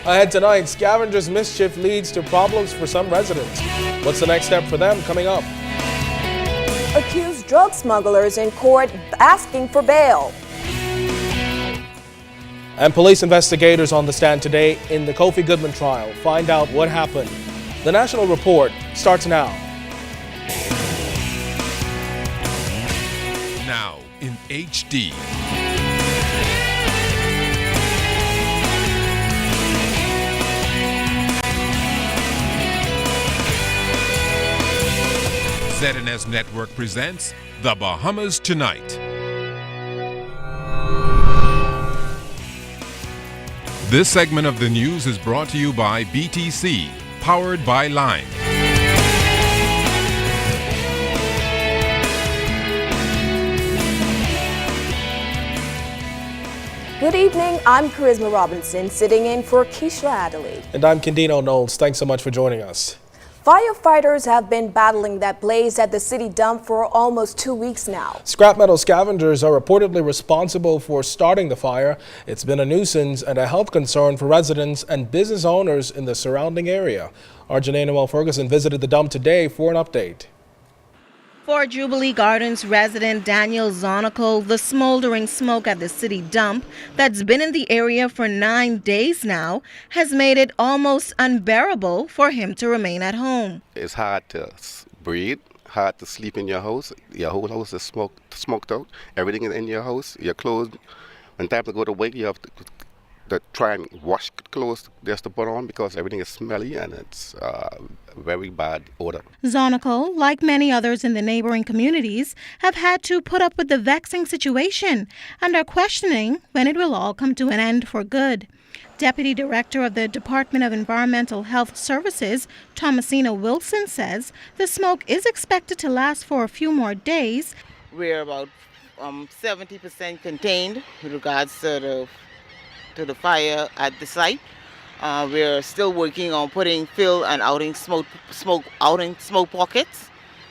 Ahead tonight, scavengers' mischief leads to problems for some residents. What's the next step for them coming up? Accused drug smugglers in court asking for bail. And police investigators on the stand today in the Kofi Goodman trial. Find out what happened. The National Report starts now. Now in HD. ZNS Network presents The Bahamas Tonight. This segment of the news is brought to you by BTC, powered by Lime. Good evening, I'm Charisma Robinson, sitting in for Keishla Adderley. And I'm Candino Knowles. Thanks so much for joining us. Firefighters have been battling that blaze at the city dump for almost 2 weeks now. Scrap metal scavengers are reportedly responsible for starting the fire. It's been a nuisance and a health concern for residents and business owners in the surrounding area. Our Janae Noel Ferguson visited the dump today for an update. For Jubilee Gardens resident Daniel Zonico, the smoldering smoke at the city dump that's been in the area for 9 days now has made it almost unbearable for him to remain at home. It's hard to breathe, hard to sleep in your house. Your whole house is smoked out. Everything is in your house, your clothes. When time to go to work, you have to try and wash clothes just to put on because everything is smelly and it's very bad odor. Zonico, like many others in the neighboring communities, have had to put up with the vexing situation and are questioning when it will all come to an end for good. Deputy Director of the Department of Environmental Health Services, Thomasina Wilson, says the smoke is expected to last for a few more days. We're about 70% contained with regards to the fire at the site. We're still working on putting fill and outing smoke pockets.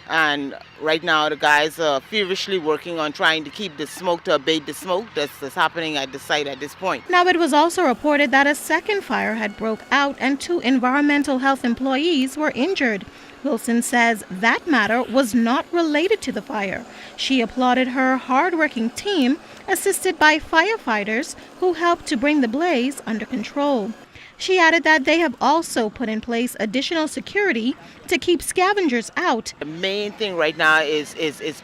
And right now the guys are feverishly working on trying to keep the smoke, to abate the smoke that's happening at the site at this point. Now, it was also reported that a second fire had broke out and 2 environmental health employees were injured. Wilson says that matter was not related to the fire. She applauded her hard-working team, assisted by firefighters who helped to bring the blaze under control. She added that they have also put in place additional security to keep scavengers out. The main thing right now is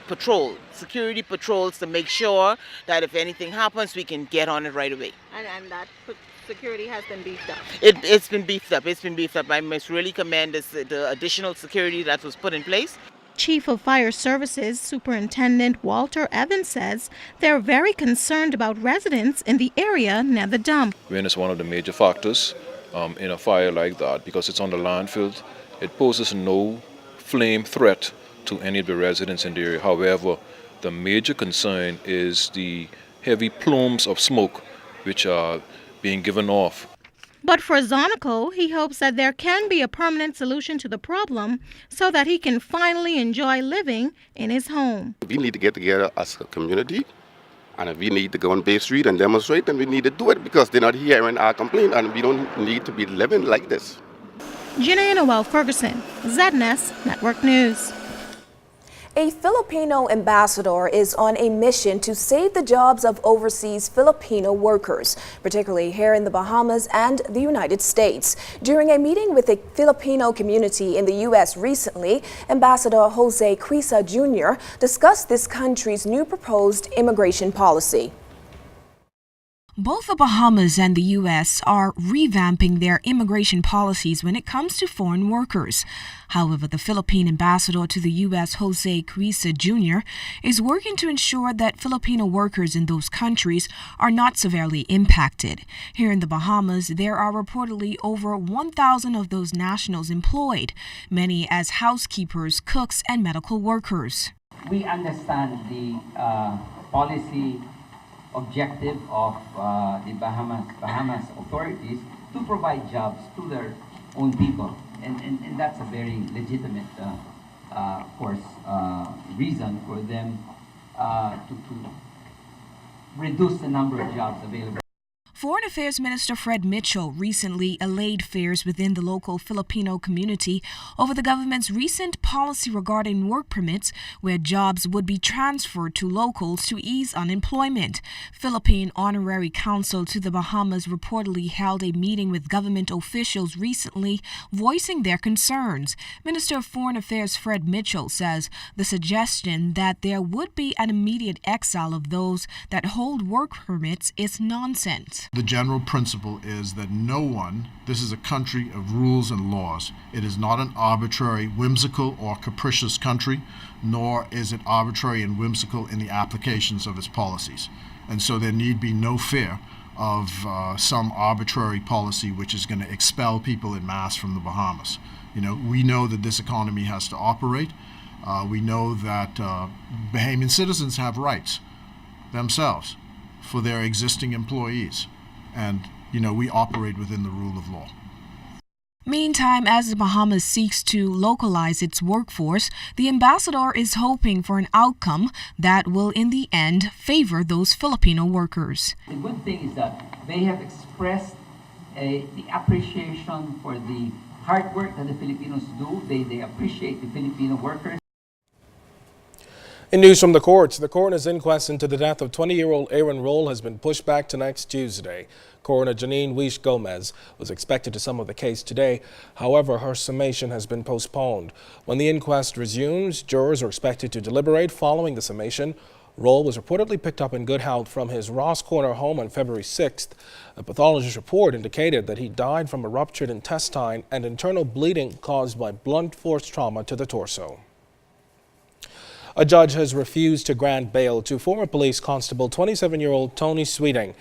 patrol, security patrols to make sure that if anything happens, we can get on it right away. And that security has been beefed up? It's been beefed up. It's been beefed up. I must really commend the additional security that was put in place. Chief of Fire Services Superintendent Walter Evans says they're very concerned about residents in the area near the dump. Wind is one of the major factors in a fire like that because it's on the landfill. It poses no flame threat to any of the residents in the area. However, the major concern is the heavy plumes of smoke which are being given off. But for Zonico, he hopes that there can be a permanent solution to the problem so that he can finally enjoy living in his home. We need to get together as a community, and if we need to go on Bay Street and demonstrate, then we need to do it because they're not hearing our complaint and we don't need to be living like this. Janae Noel Ferguson, ZNS Network News. A Filipino ambassador is on a mission to save the jobs of overseas Filipino workers, particularly here in the Bahamas and the United States. During a meeting with the Filipino community in the U.S. recently, Ambassador Jose Quisa Jr. discussed this country's new proposed immigration policy. Both the Bahamas and the U.S. are revamping their immigration policies when it comes to foreign workers. However, the Philippine ambassador to the U.S., Jose Quisa Jr., is working to ensure that Filipino workers in those countries are not severely impacted. Here in the Bahamas, there are reportedly over 1,000 of those nationals employed, many as housekeepers, cooks, and medical workers. We understand the policy objective of the Bahamas authorities to provide jobs to their own people, and that's a very legitimate, of course, reason for them to reduce the number of jobs available. Foreign Affairs Minister Fred Mitchell recently allayed fears within the local Filipino community over the government's recent policy regarding work permits, where jobs would be transferred to locals to ease unemployment. Philippine Honorary Consul to the Bahamas reportedly held a meeting with government officials recently, voicing their concerns. Minister of Foreign Affairs Fred Mitchell says the suggestion that there would be an immediate exile of those that hold work permits is nonsense. The general principle is that this is a country of rules and laws. It is not an arbitrary, whimsical, or capricious country, nor is it arbitrary and whimsical in the applications of its policies. And so there need be no fear of some arbitrary policy which is going to expel people en masse from the Bahamas. We know that this economy has to operate. We know that Bahamian citizens have rights themselves for their existing employees. And, we operate within the rule of law. Meantime, as the Bahamas seeks to localize its workforce, the ambassador is hoping for an outcome that will, in the end, favor those Filipino workers. The good thing is that they have expressed the appreciation for the hard work that the Filipinos do. They appreciate the Filipino workers. In news from the courts, the coroner's inquest into the death of 20-year-old Aaron Roll has been pushed back to next Tuesday. Coroner Janine Weish Gomez was expected to sum up the case today. However, her summation has been postponed. When the inquest resumes, jurors are expected to deliberate following the summation. Roll was reportedly picked up in good health from his Ross Corner home on February 6th. A pathologist report indicated that he died from a ruptured intestine and internal bleeding caused by blunt force trauma to the torso. A judge has refused to grant bail to former police constable 27-year-old Tony Sweeting.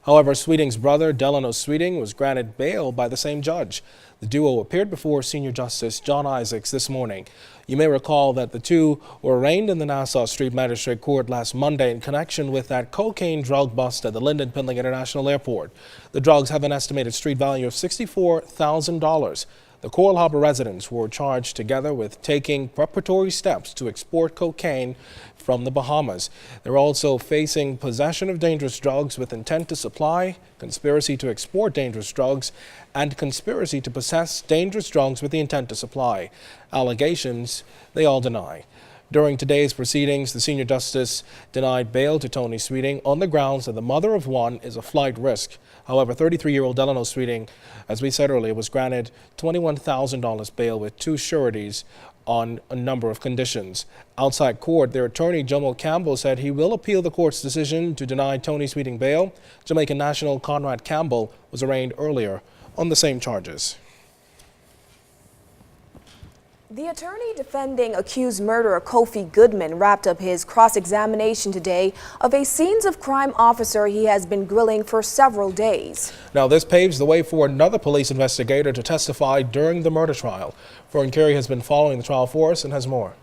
However, Sweeting's brother, Delano Sweeting, was granted bail by the same judge. The duo appeared before Senior Justice John Isaacs this morning. You may recall that the two were arraigned in the Nassau Street Magistrate Court last Monday in connection with that cocaine drug bust at the Lyndon Pindling International Airport. The drugs have an estimated street value of $64,000. The Coral Harbor residents were charged together with taking preparatory steps to export cocaine from the Bahamas. They're also facing possession of dangerous drugs with intent to supply, conspiracy to export dangerous drugs, and conspiracy to possess dangerous drugs with the intent to supply. Allegations they all deny. During today's proceedings, the senior justice denied bail to Tony Sweeting on the grounds that the mother of one is a flight risk. However, 33-year-old Delano Sweeting, as we said earlier, was granted $21,000 bail with two sureties on a number of conditions. Outside court, their attorney, Jomo Campbell, said he will appeal the court's decision to deny Tony Sweeting bail. Jamaican national Conrad Campbell was arraigned earlier on the same charges. The attorney defending accused murderer Kofi Goodman wrapped up his cross-examination today of a scenes of crime officer he has been grilling for several days. Now, this paves the way for another police investigator to testify during the murder trial. Fern Carey has been following the trial for us and has more.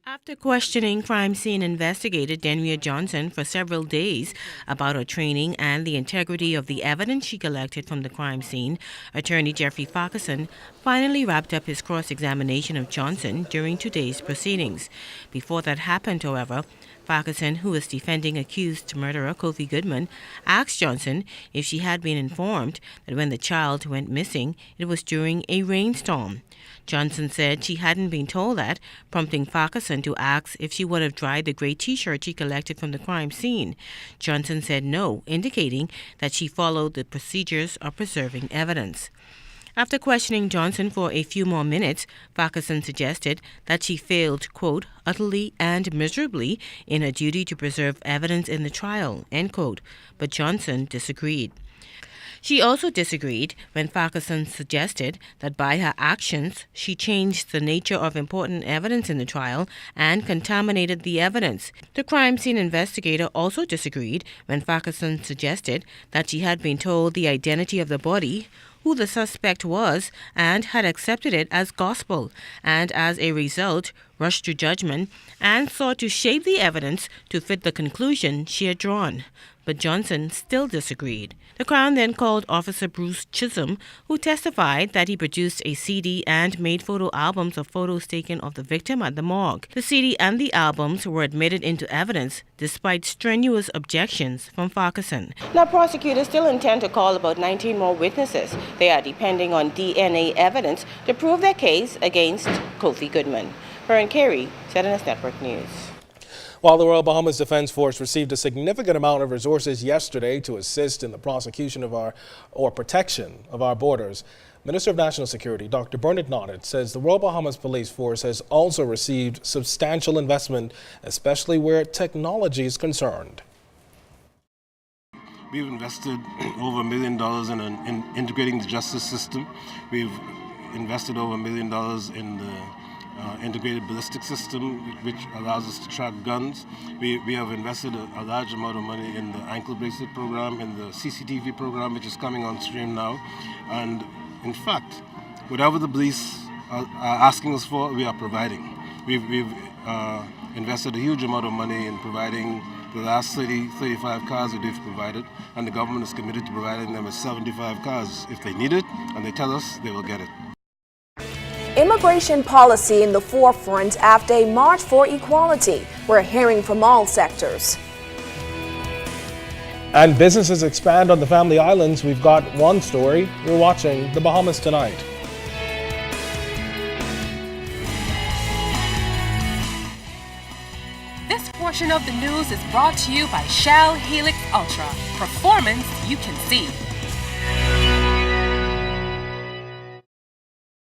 After questioning crime scene investigator Denria Johnson for several days about her training and the integrity of the evidence she collected from the crime scene, attorney Jeffrey Farquharson finally wrapped up his cross-examination of Johnson during today's proceedings. Before that happened, however, Farquharson, who was defending accused murderer Kofi Goodman, asked Johnson if she had been informed that when the child went missing, it was during a rainstorm. Johnson said she hadn't been told that, prompting Farquharson to ask if she would have dried the gray T-shirt she collected from the crime scene. Johnson said no, indicating that she followed the procedures of preserving evidence. After questioning Johnson for a few more minutes, Farquharson suggested that she failed, quote, utterly and miserably in her duty to preserve evidence in the trial, end quote, but Johnson disagreed. She also disagreed when Farquharson suggested that by her actions, she changed the nature of important evidence in the trial and contaminated the evidence. The crime scene investigator also disagreed when Farquharson suggested that she had been told the identity of the body who the suspect was and had accepted it as gospel, and as a result rushed to judgment and sought to shape the evidence to fit the conclusion she had drawn. But Johnson still disagreed. The Crown then called Officer Bruce Chisholm, who testified that he produced a CD and made photo albums of photos taken of the victim at the morgue. The CD and the albums were admitted into evidence despite strenuous objections from Farquharson. Now, prosecutors still intend to call about 19 more witnesses. They are depending on DNA evidence to prove their case against Kofi Goodman. Fern Carey, ZNS Network News. While the Royal Bahamas Defense Force received a significant amount of resources yesterday to assist in the prosecution of protection of our borders, Minister of National Security Dr. Bernard Noddet says the Royal Bahamas Police Force has also received substantial investment, especially where technology is concerned. We've invested over $1 million in integrating the justice system. We've invested over $1 million in the integrated ballistic system, which allows us to track guns. We have invested a large amount of money in the ankle bracelet program, in the CCTV program, which is coming on stream now. And in fact, whatever the police are asking us for, we are providing. We've invested a huge amount of money in providing the last 35 cars that they've provided, and the government is committed to providing them with 75 cars. If they need it and they tell us, they will get it. Immigration policy in the forefront after a March for Equality. We're hearing from all sectors. And businesses expand on the Family Islands. We've got one story. You're watching The Bahamas Tonight. This portion of the news is brought to you by Shell Helix Ultra. Performance you can see.